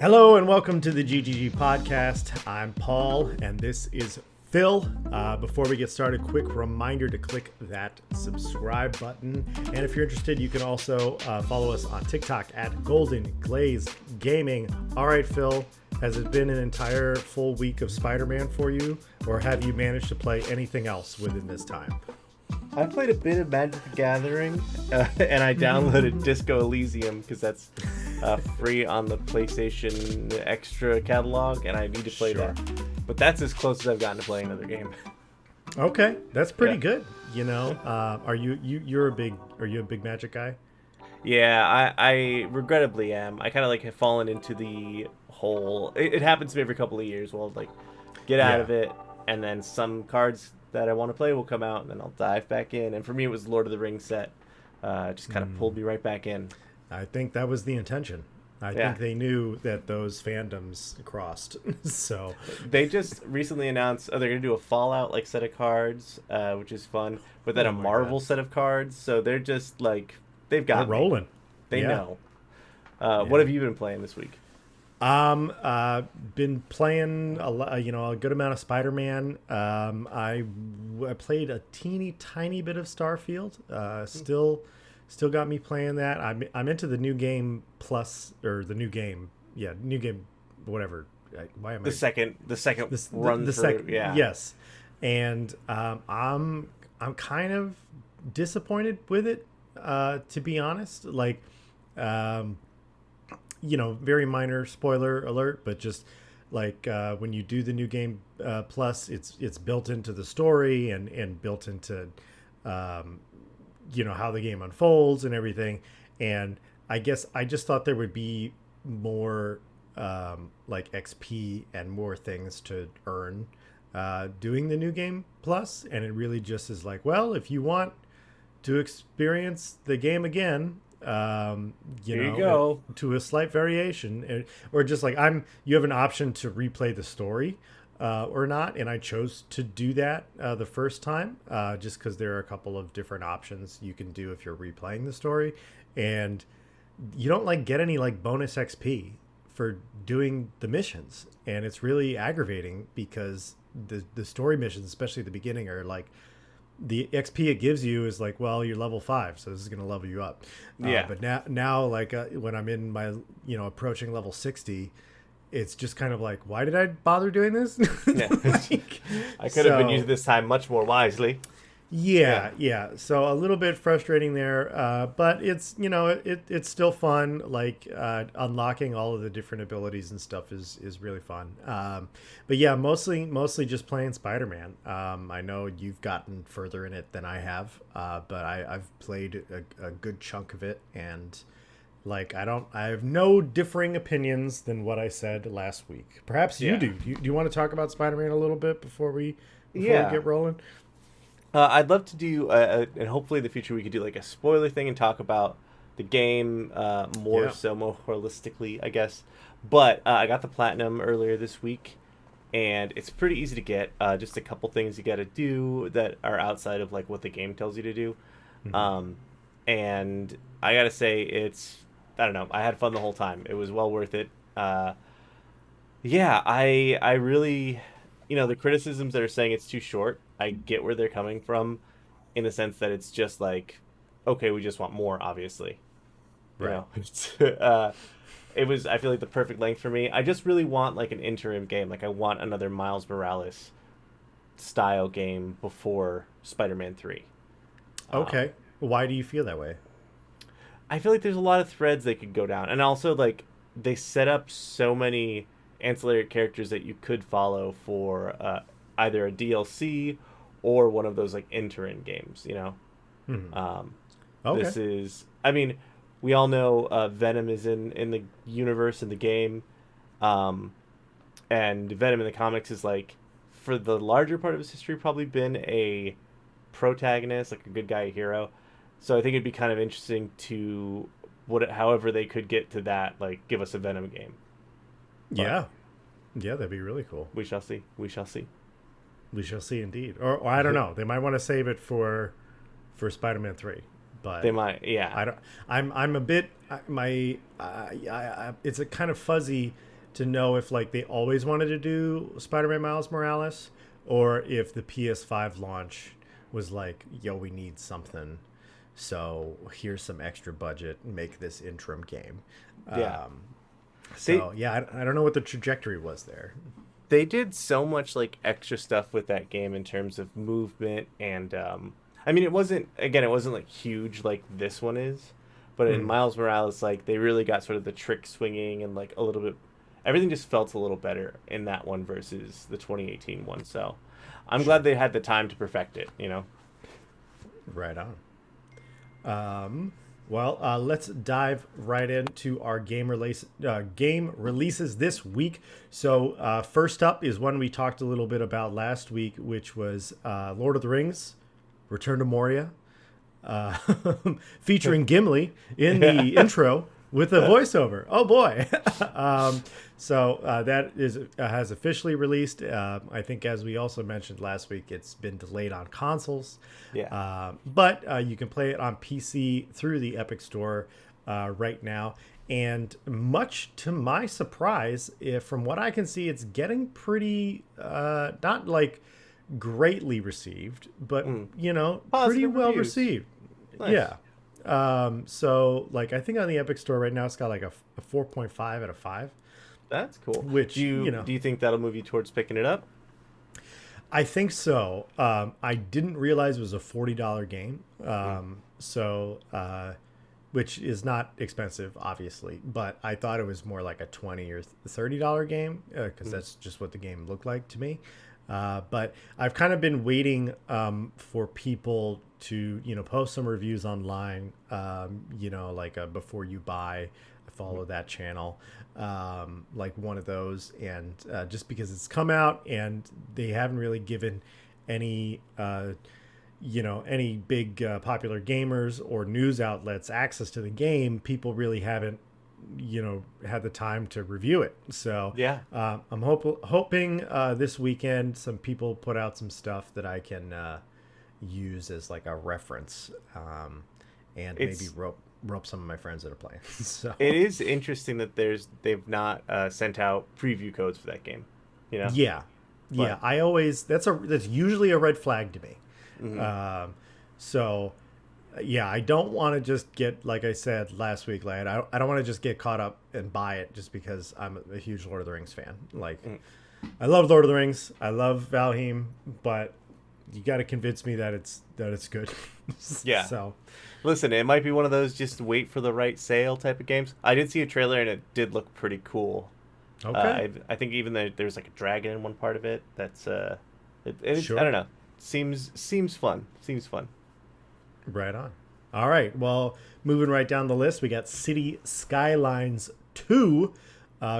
Hello and welcome to the GGG podcast. I'm Paul and this is Phil. Before we get started, quick reminder to click that subscribe button. And if you're interested, you can also follow us on TikTok at Golden Glazed Gaming. All right, Phil, has it been an entire full week of Spider-Man for you, or have you managed to play anything else within this time? I played a bit of Magic the Gathering, and I downloaded Disco Elysium because that's free on the PlayStation Extra catalog, and I need to play that. But that's as close as I've gotten to playing another game. Okay, that's pretty good. You know, are you a big Magic guy? Yeah, I regrettably am. I kind of like have fallen into the whole. It happens to me every couple of years. We'll like get out of it, and then some cards that I want to play will come out, and then I'll dive back in. And for me, it was Lord of the Rings set. Just kind of pulled me right back in. I think that was the intention. I think they knew that those fandoms crossed. So they just recently announced they're going to do a Fallout like set of cards, which is fun, but then a Marvel set of cards. So they're just like they're rolling. They know. What have you been playing this week? Been playing a good amount of Spider-Man. I played a teeny tiny bit of Starfield. Still got me playing that. I'm into the new game plus, or the new game. Yeah, new game, whatever. Why am the second run the through? Second, yeah. Yes, and I'm kind of disappointed with it. To be honest, like, very minor spoiler alert, but just like when you do the new game plus, it's built into the story and built into how the game unfolds and everything. And I guess I just thought there would be more like XP and more things to earn doing the new game plus, and it really just is like, well, if you want to experience the game again, you go to a slight variation, or just like you have an option to replay the story or not, and I chose to do that the first time just because there are a couple of different options you can do if you're replaying the story, and you don't like get any like bonus XP for doing the missions, and it's really aggravating because the story missions, especially at the beginning, are like the XP it gives you is like, well, you're level 5, so this is going to level you up. But now like when I'm in my, approaching level 60, it's just kind of like, why did I bother doing this? I could have been using this time much more wisely. Yeah. So a little bit frustrating there, but it's it's still fun. Like unlocking all of the different abilities and stuff is really fun. But yeah, mostly just playing Spider-Man. I know you've gotten further in it than I have, but I've played a good chunk of it, and like I have no differing opinions than what I said last week. Perhaps you do. Do you want to talk about Spider-Man a little bit before we get rolling? I'd love to do, and hopefully in the future we could do like a spoiler thing and talk about the game more holistically, I guess. But I got the Platinum earlier this week, and it's pretty easy to get. Just a couple things you got to do that are outside of like what the game tells you to do. Mm-hmm. And I got to say, I don't know, I had fun the whole time. It was well worth it. I really, the criticisms that are saying it's too short, I get where they're coming from, in the sense that it's just like, okay, we just want more, obviously. Right. It was, I feel like, the perfect length for me. I just really want like an interim game. Like I want another Miles Morales style game before Spider-Man 3. Okay. Why do you feel that way? I feel like there's a lot of threads they could go down. And also like they set up so many ancillary characters that you could follow for either a DLC or one of those like interim games, Okay. This is, I mean, we all know Venom is in the universe, in the game, and Venom in the comics is like, for the larger part of his history, probably been a protagonist, like a good guy, a hero. So I think it'd be kind of interesting to however they could get to that, like give us a Venom game. But that'd be really cool. We shall see. We shall see indeed. Or I don't know. They might want to save it for Spider-Man 3. but They might, I yeah. don't. I'm a bit my. It's a kind of fuzzy to know if like they always wanted to do Spider-Man Miles Morales, or if the PS5 launch was like, yo, we need something, so here's some extra budget, make this interim game. Yeah. Um, They so yeah, I don't know what the trajectory was there. they did so much like extra stuff with that game in terms of movement and I mean it wasn't like huge like this one is, but in Mm, Miles Morales like they really got sort of the trick swinging and like a little bit everything just felt a little better in that one versus the 2018 one. So I'm glad sure, they had the time to perfect it, you know. right on. Um, well, let's dive right into our game releases this week. So first up is one we talked a little bit about last week, which was Lord of the Rings: Return to Moria, uh, featuring Gimli in the Yeah. intro with a voiceover. Oh boy! That is has officially released. I think, as we also mentioned last week, it's been delayed on consoles, Yeah. but you can play it on PC through the Epic Store right now. And much to my surprise, if, from what I can see, it's getting pretty not like greatly received, but Mm. pretty Positive well reviews. received. Nice. Yeah. So like I think on the Epic Store right now it's got like a 4.5 out of 5, That's cool. which Do you think that'll move you towards picking it up? I think so. I didn't realize it was a $40 game. Mm. Which is not expensive, obviously, but I thought it was more like a $20 or $30 game because Mm. that's just what the game looked like to me. But I've kind of been waiting for people to, post some reviews online, like before you buy. I follow that channel, like one of those. And just because it's come out and they haven't really given any any big popular gamers or news outlets access to the game, people really haven't had the time to review it. So Yeah. I'm hoping this weekend some people put out some stuff that I can use as like a reference, and maybe It's rope some of my friends that are playing. So it is interesting that they've not sent out preview codes for that game, you know. yeah, But I always that's usually a red flag to me. mhm. Um, so yeah, I don't want to just get, like I said last week, lad. I don't want to just get caught up and buy it just because I'm a huge Lord of the Rings fan. Like, Mm. I love Lord of the Rings. I love Valheim, but you got to convince me that it's good. Yeah. So Listen, it might be one of those just wait for the right sale type of games. I did see a trailer and it did look pretty cool. okay, I think even there's like a dragon in one part of it. That's I sure, don't know. Seems fun. Seems fun. right on. All right, well, moving right down the list, we got City Skylines 2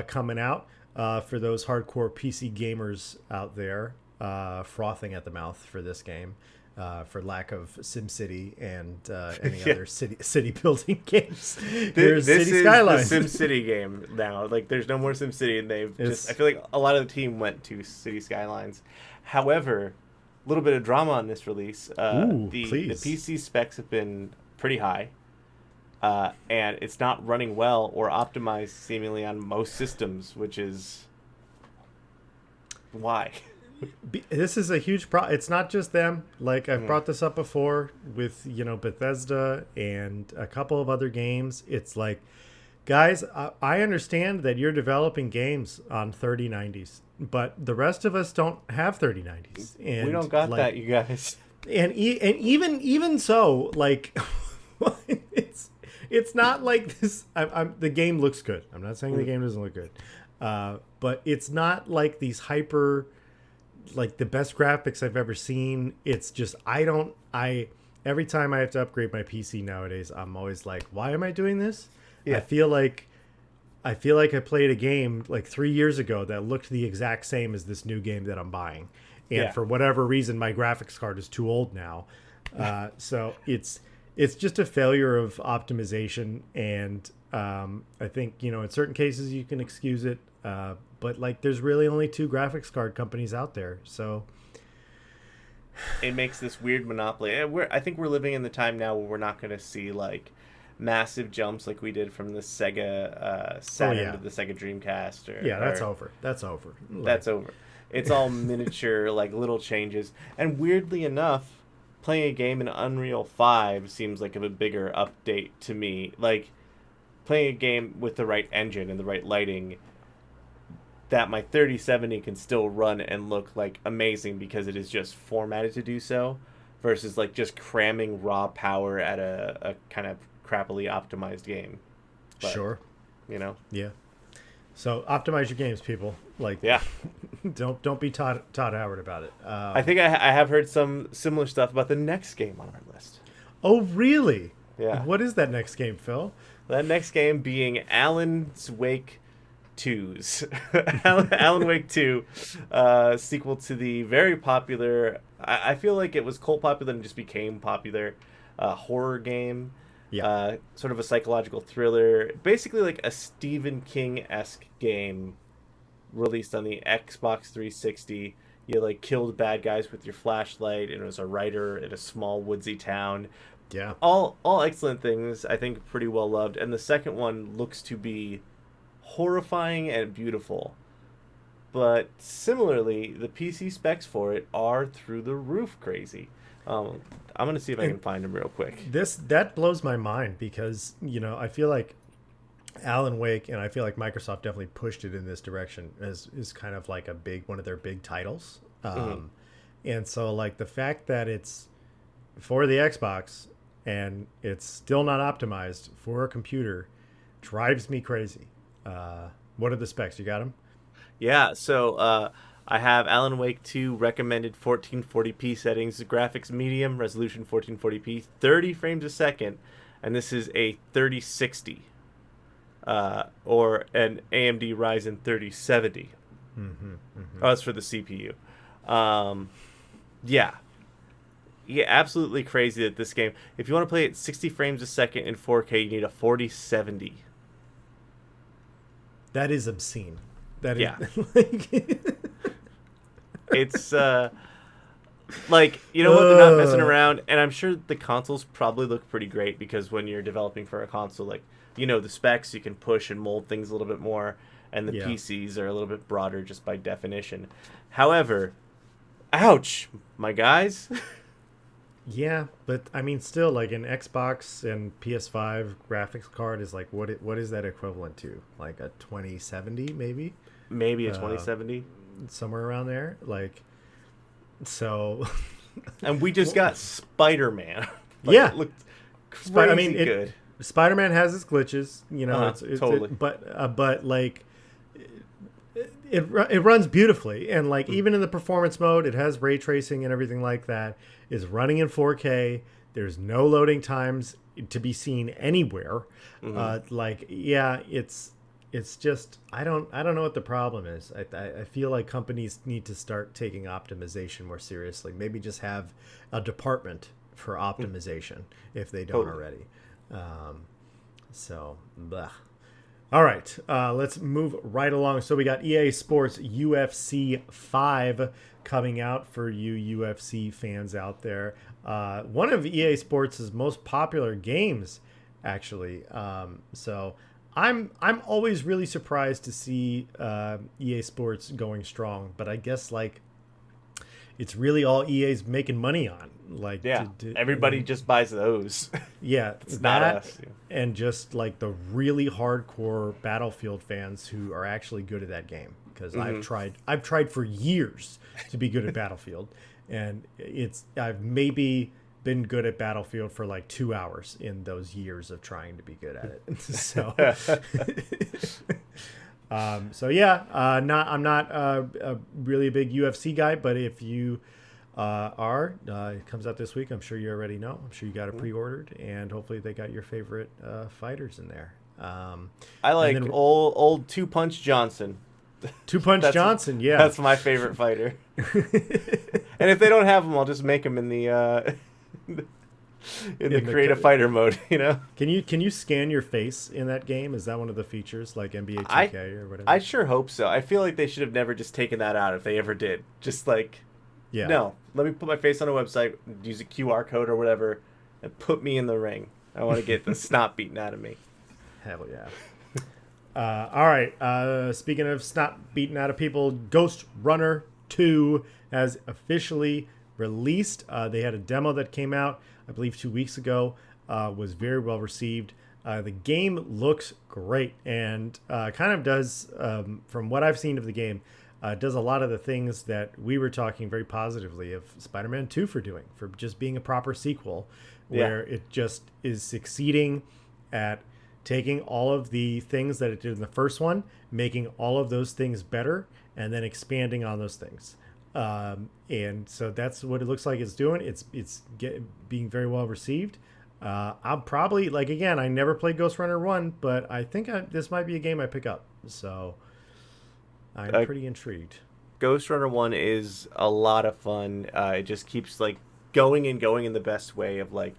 coming out for those hardcore PC gamers out there, frothing at the mouth for this game. For lack of SimCity and any Yeah. other city building games, here's This City is Skylines. the SimCity game now. Like, there's no more SimCity, and they've just. I It's feel like a lot of the team went to City Skylines. However, a little bit of drama on this release. ooh, The please. PC specs have been pretty high, and it's not running well or optimized seemingly on most systems, which is why. This is a huge problem. It's not just them. Like I've Mm, brought this up before with Bethesda and a couple of other games. It's like, guys, I understand that you're developing games on 3090s, but the rest of us don't have 3090s, we and don't got like, that, you guys. and even so, like, it's not like this. The game looks good. I'm not saying the Mm, game doesn't look good, but it's not like these hyper, like the best graphics I've ever seen. It's just I every time I have to upgrade my PC nowadays, I'm always like, why am I doing this? I yeah, feel like I played a game like 3 years ago that looked the exact same as this new game that I'm buying, and yeah. for whatever reason, my graphics card is too old now. So it's just a failure of optimization, and I think in certain cases you can excuse it, but like there's really only two graphics card companies out there, so it makes this weird monopoly. And I think we're living in the time now where we're not going to see like massive jumps like we did from the Sega Saturn to the Sega Dreamcast. Yeah, that's over. That's over. That's over. It's all miniature, like little changes. And weirdly enough, playing a game in Unreal 5 seems like a bigger update to me. Like playing a game with the right engine and the right lighting, that my 3070 can still run and look like amazing because it is just formatted to do so, versus like just cramming raw power at a kind of crappily optimized game. But, sure. You know? Yeah. So optimize your games, people. Like, yeah. don't be Todd Howard about it. I think I have heard some similar stuff about the next game on our list. Oh, really? Yeah. What is that next game, Phil? That next game being Alan's Wake 2's Alan Wake 2, sequel to the very popular. I feel like it was cult popular and just became popular horror game. Yeah. Sort of a psychological thriller, basically like a Stephen King-esque game released on the Xbox 360. You like killed bad guys with your flashlight, and it was a writer in a small woodsy town. Yeah. All excellent things. I think pretty well loved. And the second one looks to be horrifying and beautiful. But similarly, the PC specs for it are through the roof crazy. I'm gonna see if I can find them real quick. That blows my mind because I feel like Alan Wake, and I feel like Microsoft definitely pushed it in this direction as is kind of like one of their big titles. And so like the fact that it's for the Xbox and it's still not optimized for a computer drives me crazy. What are the specs? You got them? Yeah, so I have Alan Wake 2 recommended 1440p settings, graphics medium, resolution 1440p, 30 frames a second, and this is a 3060 or an AMD Ryzen 3070. Oh, that's for the CPU. Yeah, absolutely crazy that this game, if you want to play it 60 frames a second in 4K, you need a 4070. That is obscene. That yeah. Is, it's like, you know what, they're not messing around, and I'm sure the consoles probably look pretty great because when you're developing for a console, like, the specs, you can push and mold things a little bit more, and the PCs are a little bit broader just by definition. However, ouch, my guys. Yeah, but I mean, still, like an Xbox and PS5 graphics card is like what is that equivalent to? Like a 2070, maybe? Maybe a 2070, somewhere around there. Like, so. And we just got Spider-Man. Yeah, it looked crazy good. Spider-Man has its glitches, it's totally. But like. It runs beautifully, and like even in the performance mode, it has ray tracing and everything like that. It's running in 4K. There's no loading times to be seen anywhere. It's just I don't know what the problem is. I feel like companies need to start taking optimization more seriously. Maybe just have a department for optimization if they don't already. All right, let's move right along. So we got EA Sports UFC 5 coming out for you UFC fans out there. One of EA Sports' most popular games, actually. So I'm always really surprised to see EA Sports going strong, but I guess like it's really all EA's making money on. Like, everybody just buys those. Yeah, it's not us. And just like the really hardcore Battlefield fans who are actually good at that game, because I've tried for years to be good at Battlefield, and I've maybe been good at Battlefield for like 2 hours in those years of trying to be good at it. So. I'm not a really big UFC guy, but if you it comes out this week. I'm sure you already know. I'm sure you got it pre-ordered, and hopefully they got your favorite fighters in there. I like old Two Punch Johnson. Two Punch Johnson, yeah, that's my favorite fighter. And if they don't have him, I'll just make him in the creative fighter mode. Can you scan your face in that game? Is that one of the features like NBA 2K or whatever? I sure hope so. I feel like they should have never just taken that out if they ever did. Just like Yeah. No, let me put my face on a website, use a QR code or whatever, and put me in the ring. I want to get the snot beaten out of me. Hell yeah. All right. Speaking of snot beaten out of people, Ghost Runner 2 has officially released. They had a demo that came out, I believe, 2 weeks ago. Was very well received. The game looks great and kind of does, from what I've seen of the game, does a lot of the things that we were talking very positively of Spider-Man 2 for doing, for just being a proper sequel, where it just is succeeding at taking all of the things that it did in the first one, making all of those things better, and then expanding on those things. And so that's what it looks like it's doing. It's being very well received. I'm probably, like, again, I never played Ghost Runner 1, but I think this might be a game I pick up. So I'm pretty intrigued. Ghost Runner 1 is a lot of fun. It just keeps, like, going and going in the best way of, like,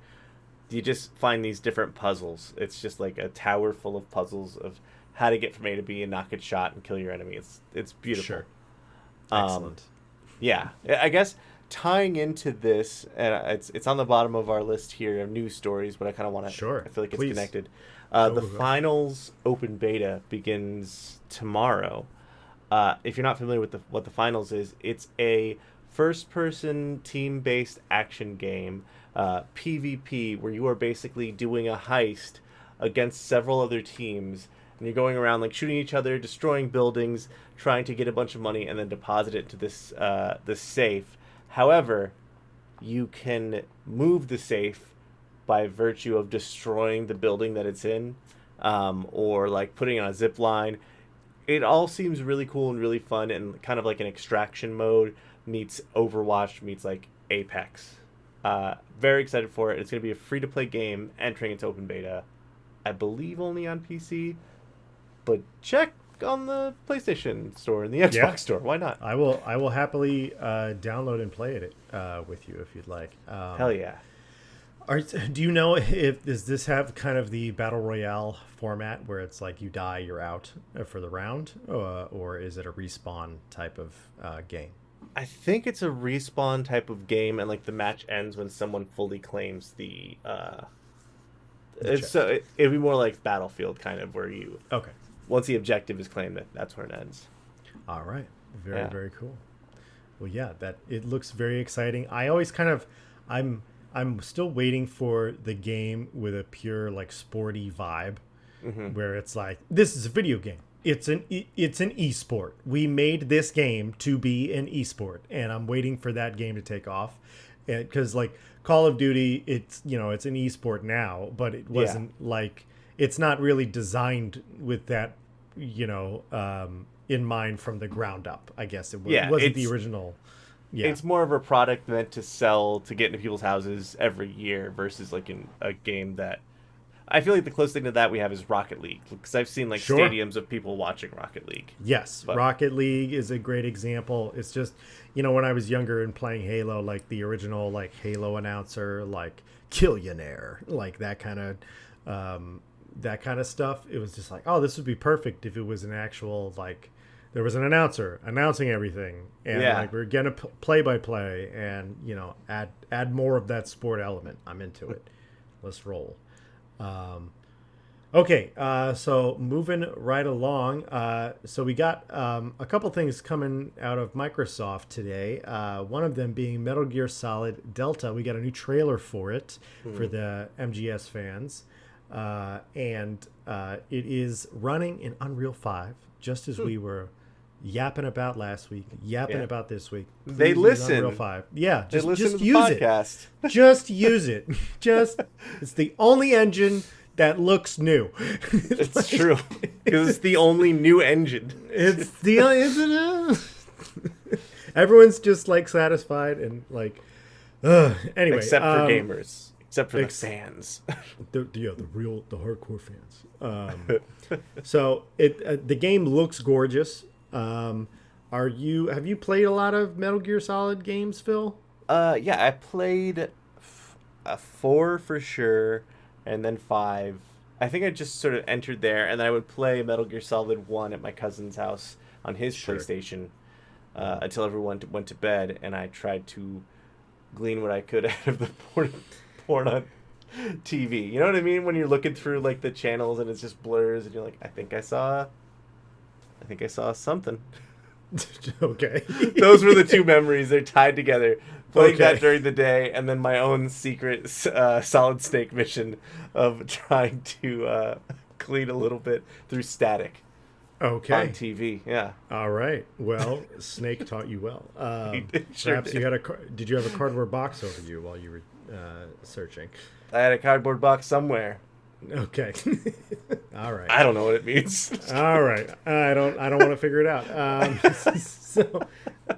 you just find these different puzzles. It's just like a tower full of puzzles of how to get from A to B and not get shot and kill your enemy. It's beautiful. Sure. Excellent. Yeah, I guess tying into this, and it's on the bottom of our list here of news stories, but I kind of want to. Sure. I feel like Please. it's connected. Go. The finals open beta begins tomorrow. If you're not familiar with what the finals is, it's a first-person team-based action game, PvP, where you are basically doing a heist against several other teams, and you're going around like shooting each other, destroying buildings, trying to get a bunch of money, and then deposit it to this safe. However, you can move the safe by virtue of destroying the building that it's in, or like putting it on a zip line. It all seems really cool and really fun, and kind of like an extraction mode meets Overwatch meets like Apex. Very excited for it. It's going to be a free-to-play game entering its open beta. I believe only on PC, but check on the PlayStation store and the Xbox store. Why not? I will happily download and play it with you if you'd like. Hell yeah. Do you know does this have kind of the battle royale format where it's like you die, you're out for the round, or is it a respawn type of game? I think it's a respawn type of game, and like the match ends when someone fully claims the. It'd be more like Battlefield, kind of, where you. Okay. Once the objective is claimed, that's where it ends. All right. Very very cool. Well, yeah, it looks very exciting. I always kind of, I'm still waiting for the game with a pure like sporty vibe, where it's like, this is a video game. It's an esport. We made this game to be an esport, and I'm waiting for that game to take off. Because like Call of Duty, it's it's an esport now, but it wasn't like, it's not really designed with that in mind from the ground up. I guess it wasn't the original. Yeah. It's more of a product meant to sell, to get into people's houses every year, versus like in a game that. I feel like the closest thing to that we have is Rocket League, because I've seen like stadiums of people watching Rocket League. Yes, Rocket League is a great example. It's just, when I was younger and playing Halo, like the original like Halo announcer, like Killionaire, like that kind of stuff. It was just like, oh, this would be perfect if it was an actual like. There was an announcer announcing everything, and like we're getting a play-by-play, and add more of that sport element. I'm into it. Let's roll. Okay, so moving right along. So we got a couple things coming out of Microsoft today. One of them being Metal Gear Solid Delta. We got a new trailer for it for the MGS fans, and it is running in Unreal 5, just as we were yapping about last week, about this week. Please they listen. Unreal 5. Yeah, just use the podcast. it. Just use it. It's the only engine that looks new. It's true, because it's the only new engine. It's the everyone's just like satisfied and like. Anyway, except for gamers, except for the fans. The hardcore fans. So the game looks gorgeous. Have you played a lot of Metal Gear Solid games, Phil? Yeah, I played 4 for sure, and then 5. I think I just sort of entered there, and then I would play Metal Gear Solid 1 at my cousin's house on his PlayStation. until everyone went to bed, and I tried to glean what I could out of the porn on TV. You know what I mean? When you're looking through like the channels and it's just blurs, and you're like, I think I saw something. Okay. Those were the two memories. They're tied together. Playing Okay. that during the day, and then my own secret Solid Snake mission of trying to clean a little bit through static Okay. on TV. Yeah. All right. Well, Snake taught you well. Sure Perhaps did. you had did you have a cardboard box over you while you were searching? I had a cardboard box somewhere. Okay. All right. I don't know what it means. All right. I don't want to figure it out. So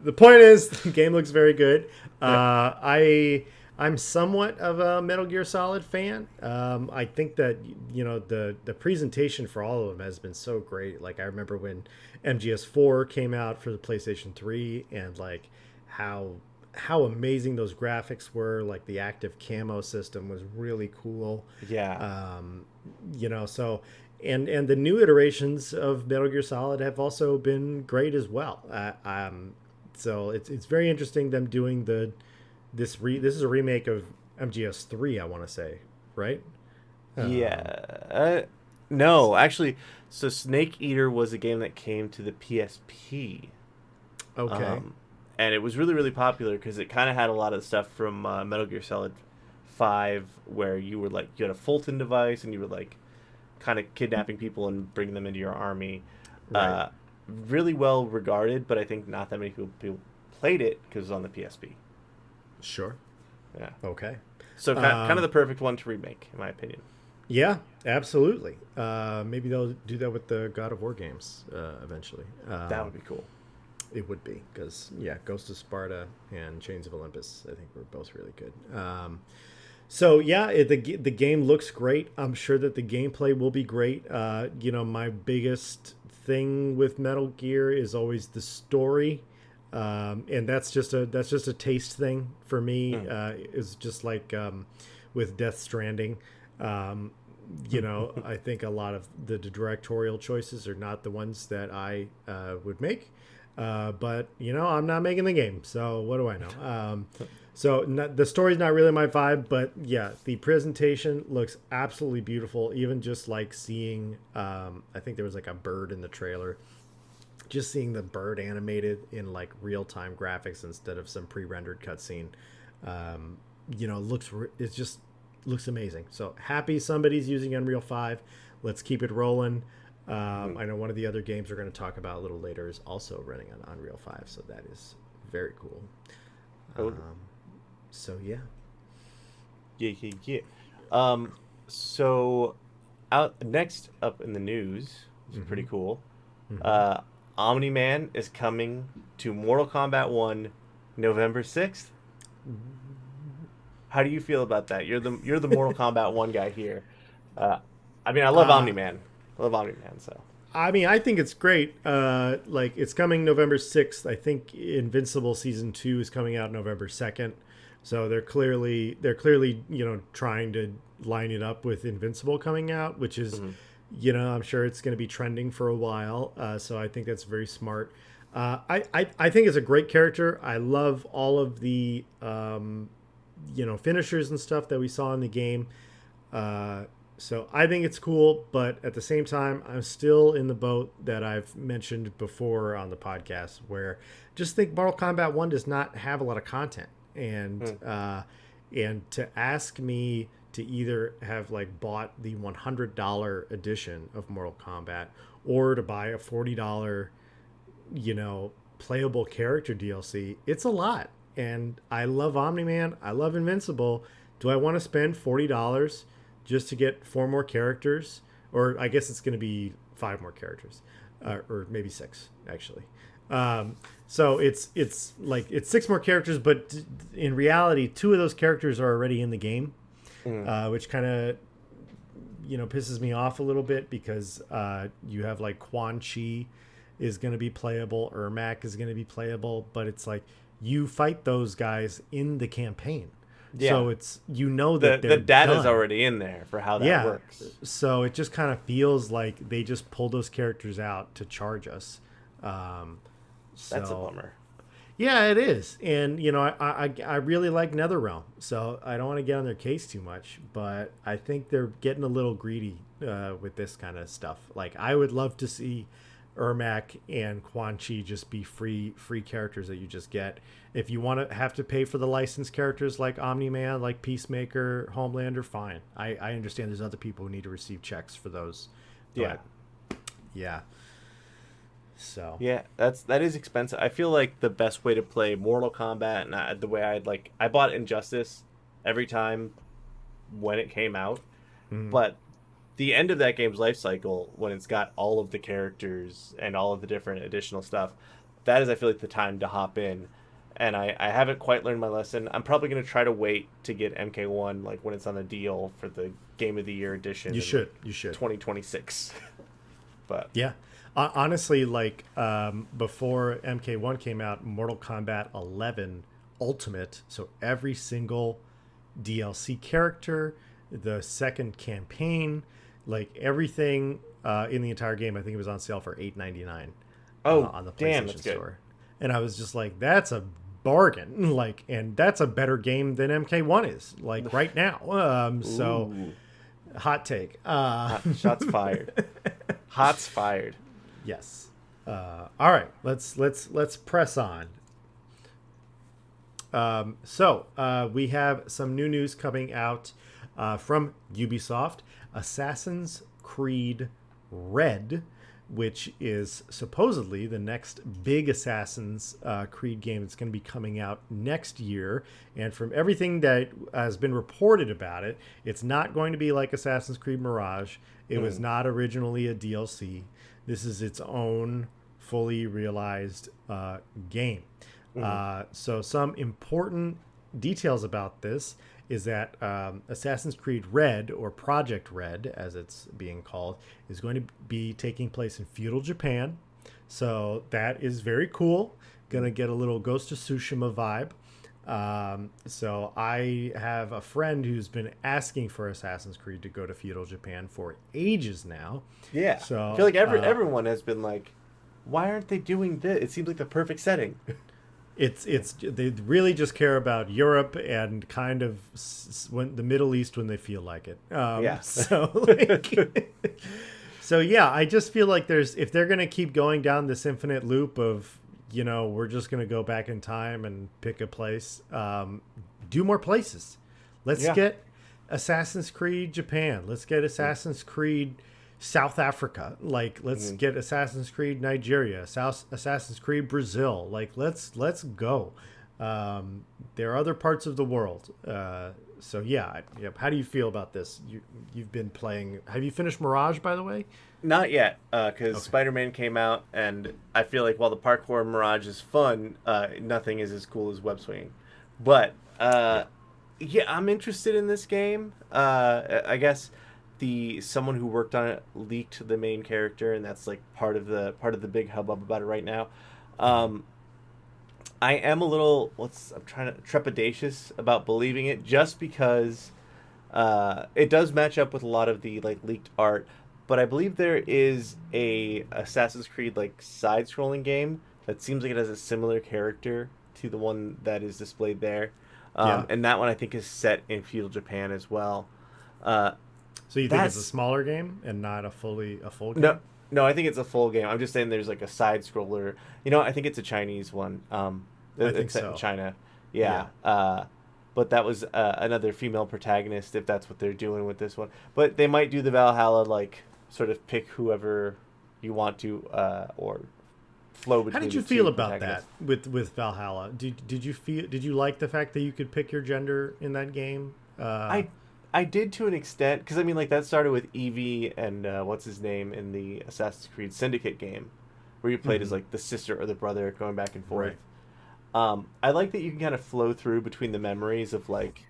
the point is, the game looks very good. I'm somewhat of a Metal Gear Solid fan. I think that the presentation for all of them has been so great. Like I remember when MGS4 came out for the PlayStation 3, and like how amazing those graphics were. Like the active camo system was really cool. Yeah. So and the new iterations of Metal Gear Solid have also been great as well. So it's very interesting them doing this is a remake of MGS3, I want to say, right? Yeah. No, actually, so Snake Eater was a game that came to the PSP. Okay. And it was really, really popular because it kind of had a lot of stuff from Metal Gear Solid 5, where you had a Fulton device and you were like kind of kidnapping people and bringing them into your army. Right. Really well regarded, but I think not that many people played it because it was on the PSP. Sure. Yeah. Okay. So kind of the perfect one to remake, in my opinion. Yeah, absolutely. Maybe they'll do that with the God of War games eventually. That would be cool. It would be, because Ghost of Sparta and Chains of Olympus, I think, were both really good. So yeah, the game looks great. I'm sure that the gameplay will be great. My biggest thing with Metal Gear is always the story, and that's just a taste thing for me. It's just like with Death Stranding. I think a lot of the directorial choices are not the ones that I would make. But I'm not making the game, so what do I know? The story's not really my vibe, but yeah, the presentation looks absolutely beautiful. Even just like seeing, I think there was like a bird in the trailer. Just seeing the bird animated in like real time graphics instead of some pre-rendered cutscene, it just looks amazing. So happy somebody's using Unreal 5. Let's keep it rolling. I know one of the other games we're going to talk about a little later is also running on Unreal 5, so that is very cool. So yeah. Yeah. So next up in the news, which is pretty cool. Omni-Man is coming to Mortal Kombat 1 November 6th. How do you feel about that? You're the Mortal Kombat 1 guy here. I love Omni-Man. I love Omni-Man, so. I think it's great. It's coming November 6th. I think Invincible Season 2 is coming out November 2nd. So they're clearly trying to line it up with Invincible coming out, which is, I'm sure it's going to be trending for a while. So I think that's very smart. I think it's a great character. I love all of the, finishers and stuff that we saw in the game. So I think it's cool, but at the same time, I'm still in the boat that I've mentioned before on the podcast, where just think Mortal Kombat 1 does not have a lot of content. And to ask me to either have like bought the $100 edition of Mortal Kombat or to buy a $40, playable character DLC, it's a lot. And I love Omni-Man. I love Invincible. Do I want to spend $40 just to get 4 more characters? Or I guess it's going to be 5 more characters, or maybe 6 actually. So it's 6 more characters, but in reality, 2 of those characters are already in the game, which kind of pisses me off a little bit, because you have like Quan Chi is going to be playable, Ermac is going to be playable, but it's like you fight those guys in the campaign. Yeah. So it's that the data's already in there for how that works. So it just kind of feels like they just pulled those characters out to charge us. That's a bummer. Yeah, it is, and I really like NetherRealm, so I don't want to get on their case too much, but I think they're getting a little greedy with this kind of stuff. Like, I would love to see Ermac and Quan Chi just be free characters that you just get. If you want to have to pay for the licensed characters like Omni-Man, like Peacemaker, Homelander, fine. I understand there's other people who need to receive checks for those. Yeah. But, yeah. So Yeah, that is expensive. I feel like the best way to play Mortal Kombat, and the way I bought Injustice every time when it came out, but the end of that game's life cycle, when it's got all of the characters and all of the different additional stuff, that is, I feel like, the time to hop in. And I haven't quite learned my lesson. I'm probably going to try to wait to get MK1 like when it's on the deal for the Game of the Year edition. You should 2026. But yeah, honestly, like before MK1 came out, Mortal Kombat 11 Ultimate, so every single DLC character, the second campaign, like everything in the entire game, I think it was on sale for $8.99. On the PlayStation Store, and I was just like, "That's a bargain!" Like, and that's a better game than MK1 is, like right now. So, hot take. Shots fired. Hots fired. Yes. All right. Let's press on. So we have some new news coming out from Ubisoft. Assassin's Creed Red, which is supposedly the next big Assassin's Creed game that's going to be coming out next year. And from everything that has been reported about it, it's not going to be like Assassin's Creed Mirage. It was not originally a DLC. This is its own fully realized game. So some important details about this is that Assassin's Creed Red, or Project Red as it's being called, is going to be taking place in feudal Japan. So that is very cool. Gonna get a little Ghost of Tsushima vibe. So I have a friend who's been asking for Assassin's Creed to go to feudal Japan for ages now. Yeah. So I feel like everyone has been like, why aren't they doing this? It seems like the perfect setting. It's they really just care about Europe and kind of when the Middle East when they feel like it. Yeah. So yeah, I just feel like if they're gonna keep going down this infinite loop of, we're just gonna go back in time and pick a place, do more places. Let's get Assassin's Creed Japan. Let's get Assassin's Creed South Africa. Like, let's get Assassin's Creed Nigeria, Assassin's Creed Brazil. Like, let's go. There are other parts of the world. So yeah. How do you feel about this? You've been playing. Have you finished Mirage, by the way? Not yet, because Spider-Man came out, and I feel like while the parkour in Mirage is fun, nothing is as cool as web swinging. But I'm interested in this game. I guess someone who worked on it leaked the main character, and that's like part of the big hubbub about it right now. I am a little trepidatious about believing it, just because it does match up with a lot of the like leaked art. But I believe there is a Assassin's Creed like side-scrolling game that seems like it has a similar character to the one that is displayed there, and that one I think is set in feudal Japan as well. So you think it's a smaller game and not a full game? No, I think it's a full game. I'm just saying there's like a side scroller. I think it's a Chinese one. I think it's set so. in China. Yeah. But that was another female protagonist, if that's what they're doing with this one. But they might do the Valhalla, like, sort of pick whoever you want to, or flow between. How did you feel about that with Valhalla? Did you like the fact that you could pick your gender in that game? I did, to an extent, because I mean, like, that started with Evie and what's his name in the Assassin's Creed Syndicate game, where you played as like the sister or the brother going back and forth. Right. I like that you can kind of flow through between the memories of, like,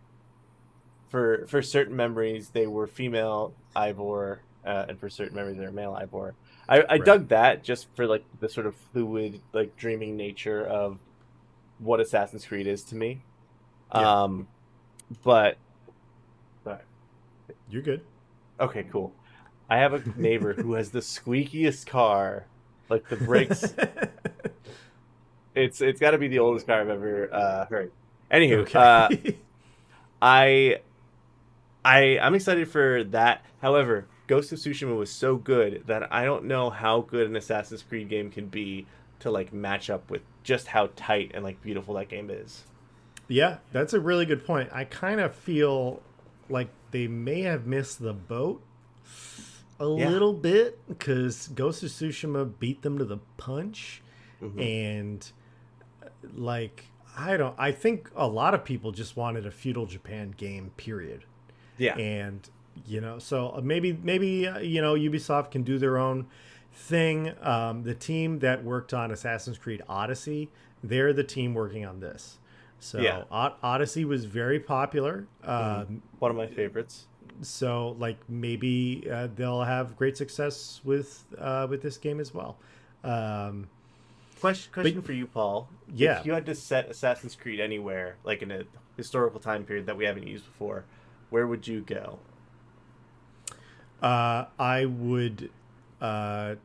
for certain memories they were female Ivor, and for certain memories they were male Ivor. I dug that, just for like the sort of fluid, like, dreaming nature of what Assassin's Creed is to me. But you're good. Okay, cool. I have a neighbor who has the squeakiest car. Like, the brakes It's got to be the oldest car I've ever heard. Anywho, Okay. I I'm excited for that. However, Ghost of Tsushima was so good that I don't know how good an Assassin's Creed game can be to like match up with just how tight and like beautiful that game is. Yeah, that's a really good point. I kind of feel like they may have missed the boat a Yeah. little bit because Ghost of Tsushima beat them to the punch, Hmm. and like I don't. I think a lot of people just wanted a feudal Japan game, period. Yeah. And so maybe Ubisoft can do their own thing. The team that worked on Assassin's Creed Odyssey, they're the team working on this. Yeah. So Odyssey was very popular. Hmm. One of my favorites. So like maybe they'll have great success with this game as well. Um, Question for you, Paul. yeah, If you had to set Assassin's Creed anywhere, like in a historical time period that we haven't used before, where would you go? I would uh,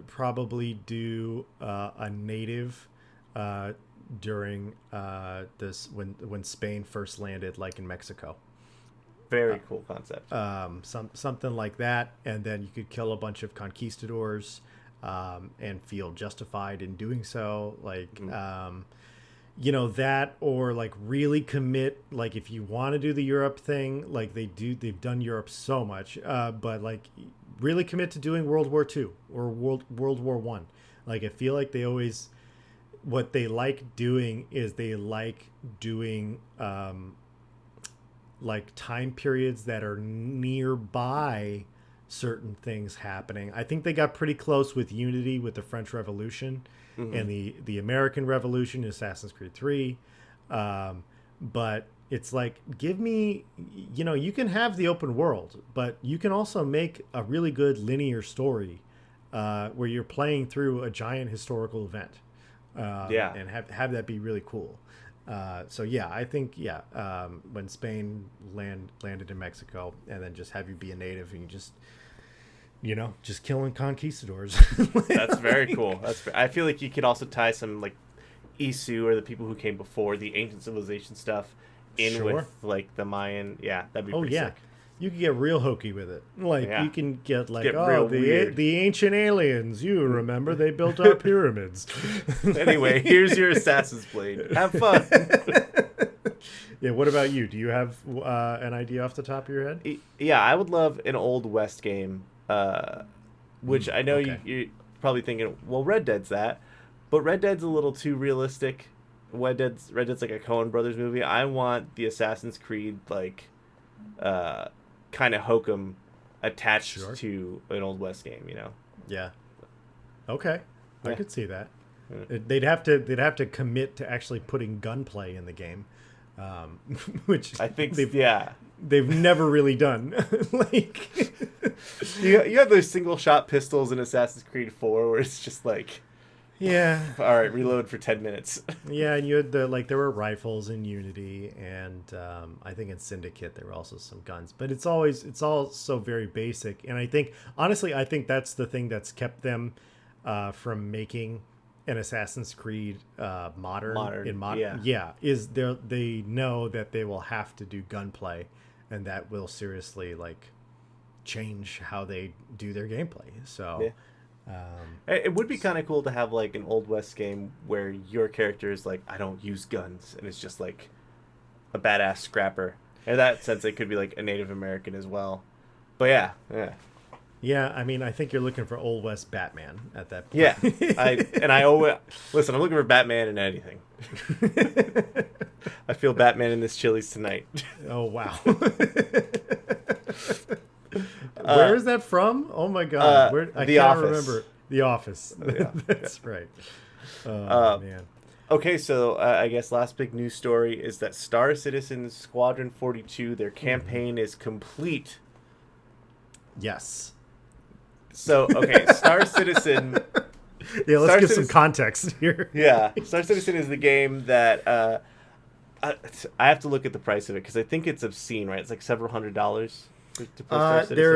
probably do a native during this when Spain first landed, like in Mexico. Very cool concept. Something like that, and then you could kill a bunch of conquistadors and feel justified in doing so. Like, that, or like really commit. Like, if you want to do the Europe thing, like they've done Europe so much, but like really commit to doing World War II or World War One. Like, I feel like they always what they like doing is they like doing like time periods that are nearby certain things happening. I think they got pretty close with Unity with the French Revolution Hmm. and the American Revolution in Assassin's Creed 3. But it's like, give me, you can have the open world, but you can also make a really good linear story where you're playing through a giant historical event Yeah. and have that be really cool. So yeah, I think when Spain landed in Mexico, and then just have you be a native and you just killing conquistadors. That's very cool. I feel like you could also tie some like Isu or the people who came before the ancient civilization stuff in Sure. with like the Mayan. Yeah, that'd be Oh pretty yeah, sick. you can get real hokey with it. Like Yeah, you can get like, get oh, real weird. the ancient aliens. You remember they built our pyramids. Anyway, here's your Assassin's Blade. Have fun. Yeah. What about you? Do you have an idea off the top of your head? Yeah, I would love an old West game, which I know Okay. you're probably thinking, well, Red Dead's that, but Red Dead's a little too realistic. Red Dead's like a Coen Brothers movie. I want the Assassin's Creed like kind of hokum attached Sure. to an old West game. Yeah. Okay. I Yeah. could see that. Yeah. They'd have to commit to actually putting gunplay in the game, which I think they've yeah. they've never really done. Like, You have those single shot pistols in Assassin's Creed 4 where it's just like, yeah, all right, reload for 10 minutes. yeah, and you had there were rifles in Unity, and I think in Syndicate there were also some guns, but it's all so very basic, and I think honestly that's the thing that's kept them from making an Assassin's Creed Modern, yeah, is they know that they will have to do gunplay, and that will seriously like change how they do their gameplay. So Yeah. It would be kind of cool to have like an Old West game where your character is like, I don't use guns, and it's just like a badass scrapper. In that sense, it could be like a Native American as well. But yeah, yeah, I mean, I think you're looking for Old West Batman at that point. yeah. I always listen. I'm looking for Batman in anything. I feel Batman in this Chili's tonight. Oh wow. Where is that from? Oh my god. Where I The can't Office. remember. The Office. Yeah, That's right. Oh Uh, man. Okay, so I guess last big news story is that Star Citizen Squadron 42, their campaign is complete. Yes. So, okay, Star Citizen. Yeah, let's Star give Citizen- some context here. Yeah, Star Citizen is the game that I have to look at the price of it because I think it's obscene, right? It's like several $100s to play Star Citizen. There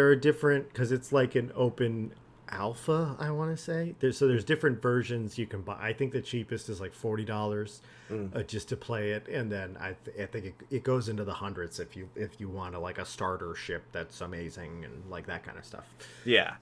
are different because it's like an open alpha, I want to say. There's different versions you can buy. I think the cheapest is like $40 just to play it, and then I think it goes into the hundreds if you want like a starter ship that's amazing and like that kind of stuff. Yeah.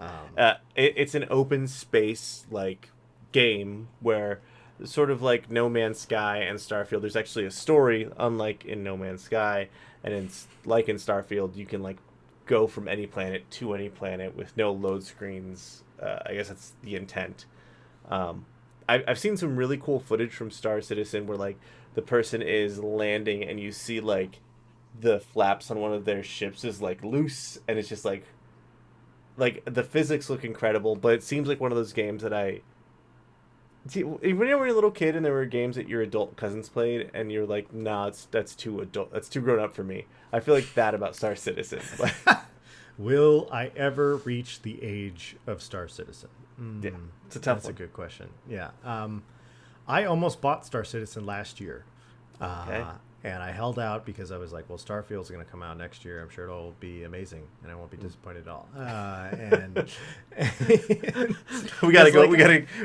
It's an open space like game where sort of like No Man's Sky and Starfield, there's actually a story, unlike in No Man's Sky, and in Starfield, you can like go from any planet to any planet with no load screens. I guess that's the intent. I've seen some really cool footage from Star Citizen where like the person is landing and you see like the flaps on one of their ships is like loose, and it's just like the physics look incredible, but it seems like one of those games that I see when you were a little kid and there were games that your adult cousins played and you're like, nah, that's too adult, that's too grown up for me. I feel like that about Star Citizen. Will I ever reach the age of Star Citizen? Yeah, it's a tough That's one. a good question. Yeah. I almost bought Star Citizen last year. Okay. And I held out because I was like, well, Starfield's going to come out next year. I'm sure it'll be amazing, and I won't be disappointed at all. And we gotta go. like,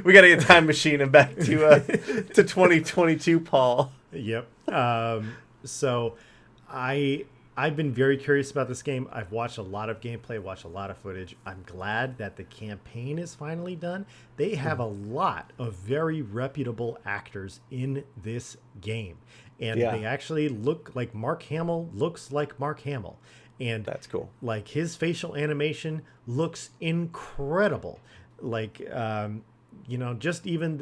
we gotta get a time machine and back to 2022, Paul. Yep. So I've been very curious about this game. I've watched a lot of gameplay, watched a lot of footage. I'm glad that the campaign is finally done. They have a lot of very reputable actors in this game. And they actually look like Mark Hamill looks like Mark Hamill. And that's cool. Like his facial animation looks incredible. Like, just even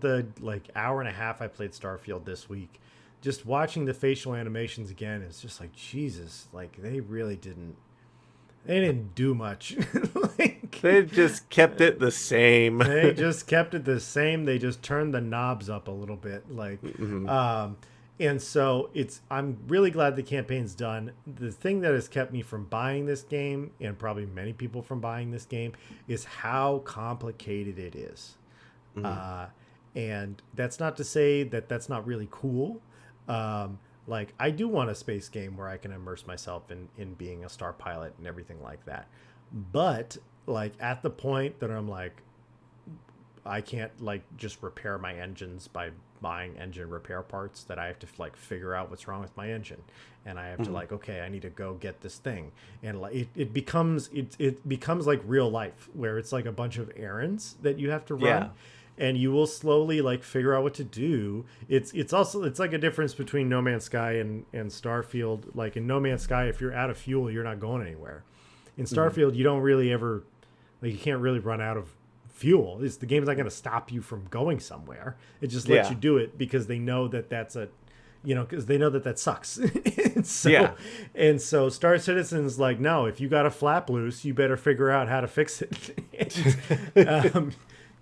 the like hour and a half I played Starfield this week, just watching the facial animations again, it's just like, Jesus, like they didn't do much. They just kept it the same. They just kept it the same. They just turned the knobs up a little bit. Like, and so I'm really glad the campaign's done. The thing that has kept me from buying this game, and probably many people from buying this game, is how complicated it is. And that's not to say that that's not really cool. Like I do want a space game where I can immerse myself in being a star pilot and everything like that. But like at the point that I'm like, I can't like just repair my engines by buying engine repair parts, that I have to like figure out what's wrong with my engine, and I have to like, okay, I need to go get this thing, and like it becomes like real life where it's like a bunch of errands that you have to run. And you will slowly like figure out what to do. It's like a difference between No Man's Sky and Starfield. Like in No Man's Sky, if you're out of fuel, you're not going anywhere. In Starfield, you don't really ever, like you can't really run out of fuel. The game's not going to stop you from going somewhere. It just lets you do it because they know that because they know that sucks. And so Star Citizen's like, no, if you got a flap loose, you better figure out how to fix it.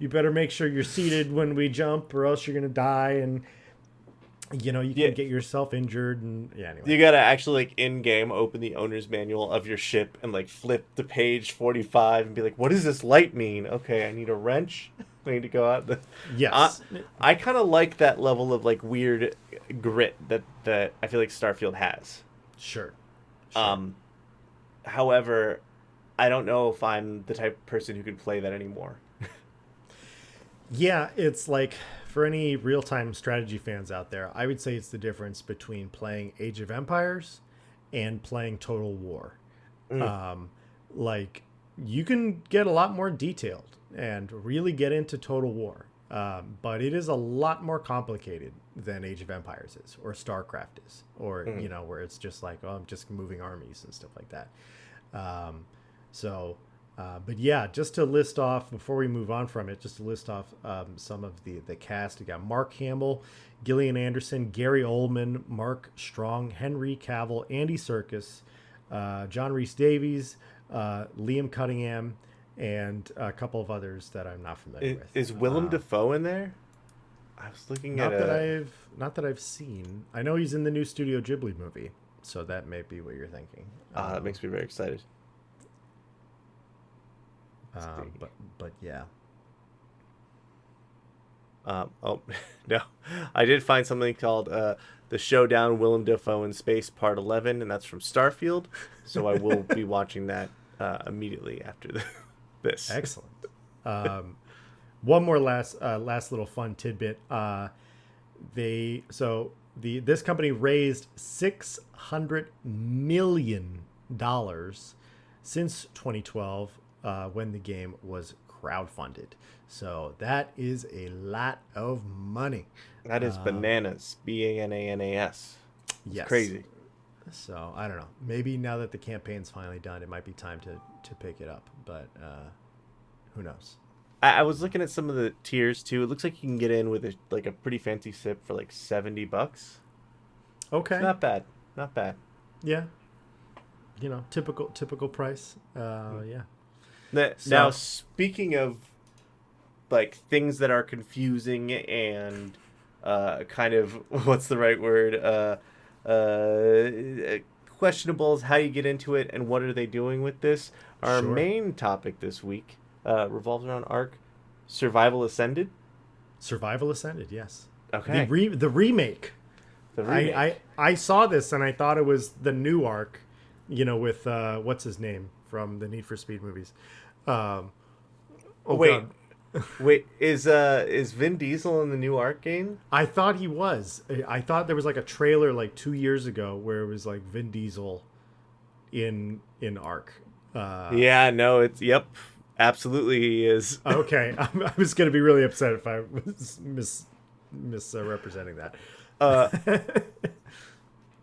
You better make sure you're seated when we jump, or else you're gonna die, and you can get yourself injured. And anyway, you gotta actually like in game open the owner's manual of your ship and like flip to page 45 and be like, what does this light mean? Okay, I need a wrench. I need to go out. Yes, I kind of like that level of like weird grit that I feel like Starfield has. Sure. However, I don't know if I'm the type of person who could play that anymore. Yeah, it's like for any real-time strategy fans out there, I would say it's the difference between playing Age of Empires and playing Total War. Like you can get a lot more detailed and really get into Total War, but it is a lot more complicated than Age of Empires is, or StarCraft is, or where it's just like, oh, I'm just moving armies and stuff like that. But yeah, just to list off before we move on from it, just to list off some of the cast. You got Mark Hamill, Gillian Anderson, Gary Oldman, Mark Strong, Henry Cavill, Andy Serkis, John Rhys Davies, Liam Cunningham, and a couple of others that I'm not familiar with. Is Willem Dafoe in there? I was looking not that I've seen. I know he's in the new Studio Ghibli movie, so that may be what you're thinking. That makes me very excited. But yeah. No, I did find something called The Showdown Willem Dafoe in Space Part 11, and that's from Starfield. So I will be watching that immediately after this. Excellent. One more last little fun tidbit. This company raised $600 million since 2012 when the game was crowdfunded. So that is a lot of money. That is bananas. BANANAS. It's Yes. crazy. So I don't know. Maybe now that the campaign's finally done, it might be time to pick it up. But who knows? I was looking at some of the tiers too. It looks like you can get in with a pretty fancy sip for like $70. Okay. It's not bad. Not bad. Yeah. Typical price. Yeah. Now, speaking of like things that are confusing and kind of what's the right word? Questionable is how you get into it and what are they doing with this. Our main topic this week revolves around Ark Survival Ascended. Survival Ascended, yes. Okay. The remake. The remake. I saw this and I thought it was the new Ark, with what's his name from the Need for Speed movies. Wait, is Vin Diesel in the new Ark game? I thought he was. I thought there was like a trailer like 2 years ago where it was like Vin Diesel in Ark. Yeah, no, yep, absolutely he is. Okay, I was going to be really upset if I was misrepresenting that.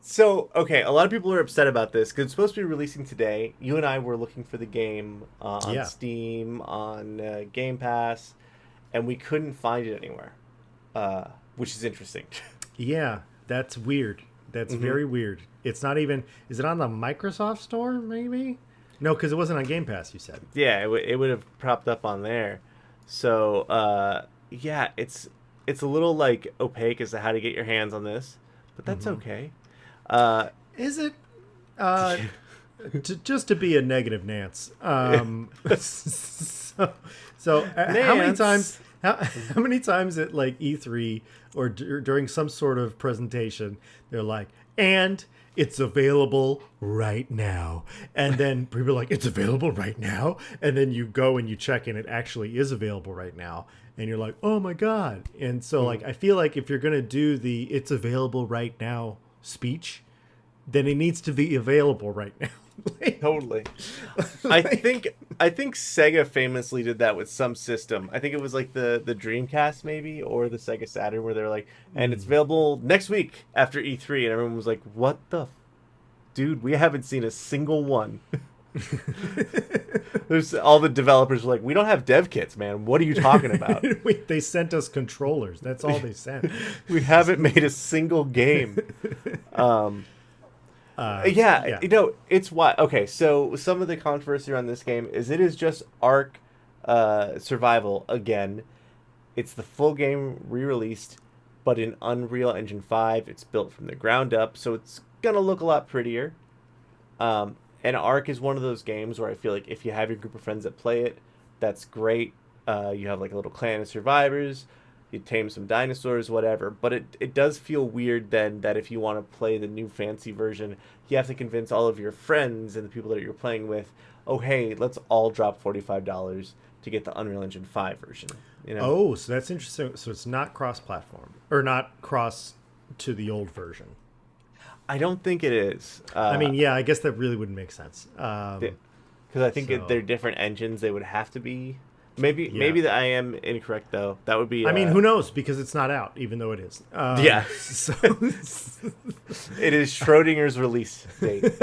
So, okay, a lot of people are upset about this because it's supposed to be releasing today. You and I were looking for the game on Steam, on Game Pass, and we couldn't find it anywhere, which is interesting. Yeah, that's weird. That's very weird. It's not even... Is it on the Microsoft Store, maybe? No, because it wasn't on Game Pass, you said. Yeah, it would have propped up on there. So, yeah, it's a little, like, opaque as to how to get your hands on this, but that's okay. Is it just to be a negative Nance? So Nance. how many times at like E3 or during some sort of presentation they're like, and it's available right now, and then people are like, it's available right now, and then you go and you check and it actually is available right now, and you're like, oh my god. And so like I feel like if you're gonna do the it's available right now speech, then it needs to be available right now. Totally. I think Sega famously did that with some system. I think it was like the Dreamcast maybe, or the Sega Saturn, where they're like, and it's available next week after E3, and everyone was like, what the dude, we haven't seen a single one. There's all the developers were like, we don't have dev kits, man. What are you talking about? They sent us controllers. That's all they sent. We haven't made a single game. Yeah, it's why. Okay, so some of the controversy around this game is it is just Ark Survival again. It's the full game re-released, but in Unreal Engine 5. It's built from the ground up, so it's gonna look a lot prettier. And Ark is one of those games where I feel like if you have your group of friends that play it, that's great. You have like a little clan of survivors. You tame some dinosaurs, whatever. But it does feel weird then that if you want to play the new fancy version, you have to convince all of your friends and the people that you're playing with, oh, hey, let's all drop $45 to get the Unreal Engine 5 version. Oh, so that's interesting. So it's not cross-platform, or not cross to the old version. I don't think it is. I mean, yeah, I guess that really wouldn't make sense. Because I think they're different engines. They would have to be. Maybe I am incorrect though. That would be. I mean, who knows? Because it's not out, even though it is. Yeah. So it is Schrodinger's release date.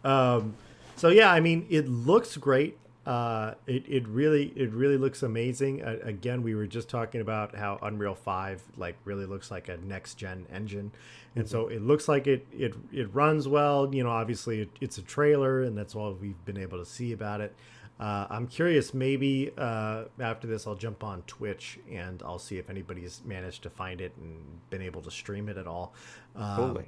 So yeah, I mean, it looks great. It really looks amazing. Again, we were just talking about how Unreal 5 like really looks like a next gen engine, and so it looks like it runs well. Obviously it's a trailer, and that's all we've been able to see about it. I'm curious. Maybe after this, I'll jump on Twitch and I'll see if anybody's managed to find it and been able to stream it at all. Totally.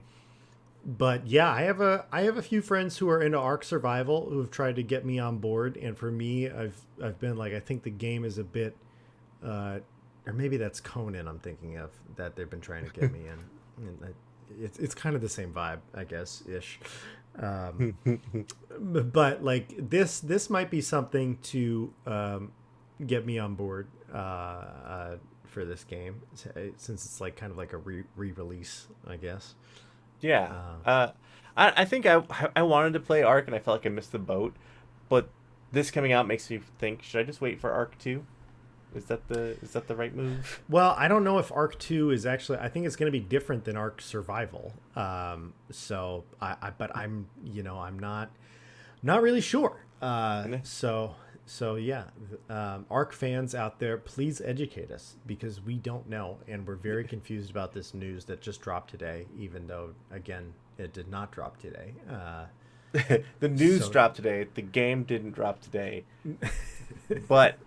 But yeah, I have a few friends who are into Ark Survival who have tried to get me on board, and for me, I've been like, I think the game is a bit, or maybe that's Conan I'm thinking of, that they've been trying to get me in. And it's kind of the same vibe, I guess, ish. But like this might be something to get me on board for this game, since it's like kind of like a re-release, I guess. Yeah. I think I wanted to play Ark and I felt like I missed the boat, but this coming out makes me think, should I just wait for Ark 2? Is that the right move? Well, I don't know if Ark 2 is actually. I think it's going to be different than Ark Survival. So but I'm not really sure. So yeah, Ark fans out there, please educate us, because we don't know, and we're very confused about this news that just dropped today. Even though, again, it did not drop today. The news dropped today. The game didn't drop today, but.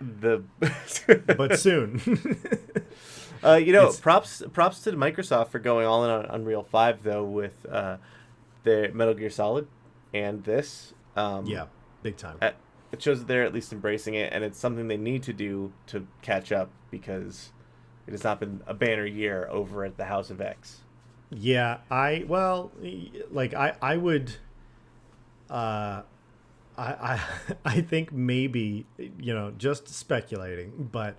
But soon. Props to Microsoft for going all in on Unreal 5 though, with their Metal Gear Solid and this. Yeah, big time. It shows that they're at least embracing it, and it's something they need to do to catch up, because it has not been a banner year over at the House of X. Yeah, I would. I think maybe, just speculating, but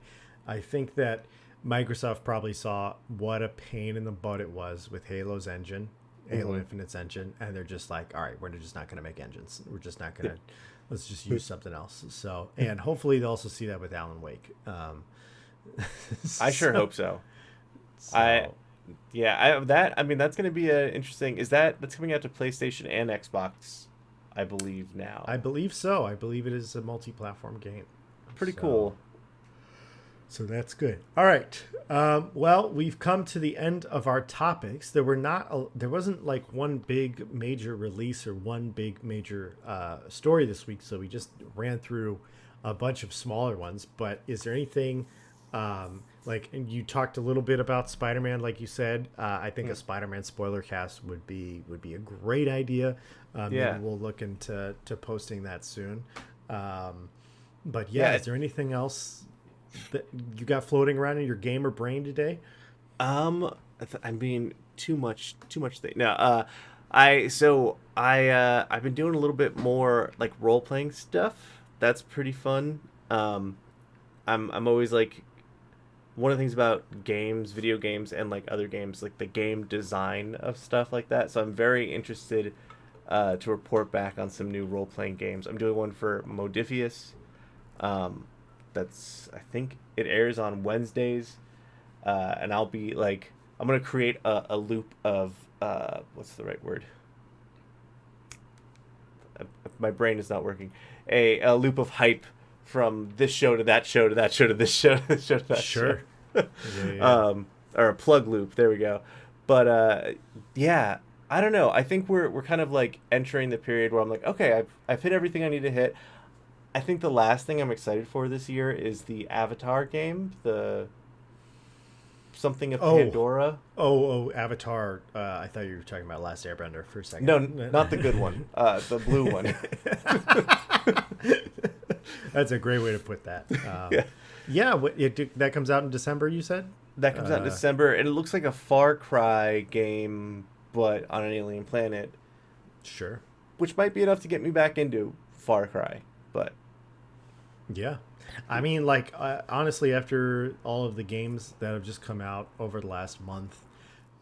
I think that Microsoft probably saw what a pain in the butt it was with Halo's engine, Halo Infinite's engine, and they're just like, all right, we're just not going to make engines. We're just not going to, let's just use something else. So, and hopefully they'll also see that with Alan Wake. I sure hope so. That's going to be interesting. That's coming out to PlayStation and Xbox, I believe now. I believe so. I believe it is a multi-platform game. Pretty cool. So that's good. All right. Well, we've come to the end of our topics. There wasn't like one big major release or one big major story this week, so we just ran through a bunch of smaller ones. But is there anything and you talked a little bit about Spider-Man, like you said. I think a Spider-Man spoiler cast would be a great idea. Maybe we'll look into posting that soon. But is there anything else that you got floating around in your gamer brain today? I mean, too much thing. No, I've been doing a little bit more like role playing stuff. That's pretty fun. I'm always like, one of the things about games, video games, and like other games, like the game design of stuff like that. So I'm very interested to report back on some new role playing games. I'm doing one for Modifius. I think it airs on Wednesdays, and I'll be like, I'm gonna create a loop of what's the right word? My brain is not working. A loop of hype from this show to that show to that show to this show to this show to that show. Yeah. Or a plug loop. There we go. But I don't know. I think we're kind of like entering the period where I'm like, okay, I've hit everything I need to hit. I think the last thing I'm excited for this year is the Avatar game, the something of Pandora. Avatar. I thought you were talking about Last Airbender for a second. No, not the good one. The blue one. That's a great way to put that. That comes out in December, you said? That comes out in December, and it looks like a Far Cry game, but on an alien planet. Sure. Which might be enough to get me back into Far Cry, but... Yeah. I mean, like, honestly, after all of the games that have just come out over the last month,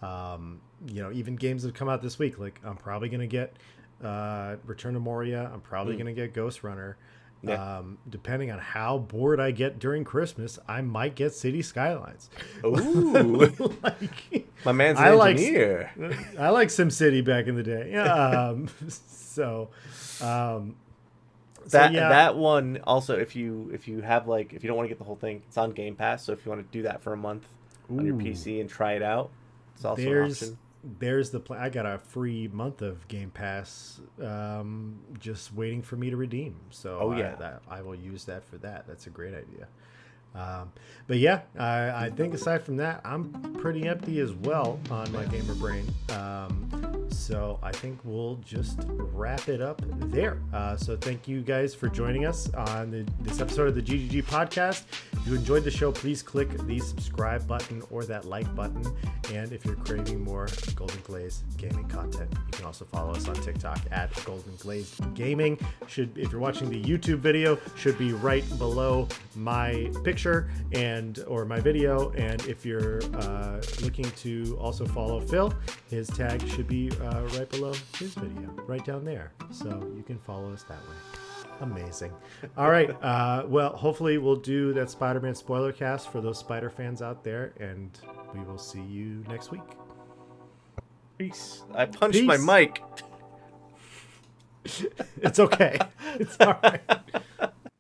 even games that have come out this week, like, I'm probably going to get Return to Moria. I'm probably going to get Ghost Runner. Yeah. Depending on how bored I get during Christmas, I might get City Skylines. Ooh. My man's an engineer. I like SimCity back in the day. That one also, if you have like, if you don't want to get the whole thing, it's on Game Pass. So if you want to do that for a month on your PC and try it out, it's also an option. There's the plan. I got a free month of Game Pass, just waiting for me to redeem. So I will use that for that. That's a great idea. But yeah, I think aside from that, I'm pretty empty as well on my gamer brain. So I think we'll just wrap it up there. So thank you guys for joining us on this episode of the GGG podcast. If you enjoyed the show, please click the subscribe button or that like button. And if you're craving more Golden Glaze gaming content, you can also follow us on TikTok at Golden Glaze Gaming. If you're watching the YouTube video, should be right below my picture or my video. And if you're looking to also follow Phil, his tag should be right below his video, right down there. So you can follow us that way. Amazing. All right. Well, hopefully we'll do that Spider-Man spoiler cast for those Spider fans out there, and we will see you next week. Peace. I punched my mic. It's okay. It's all right.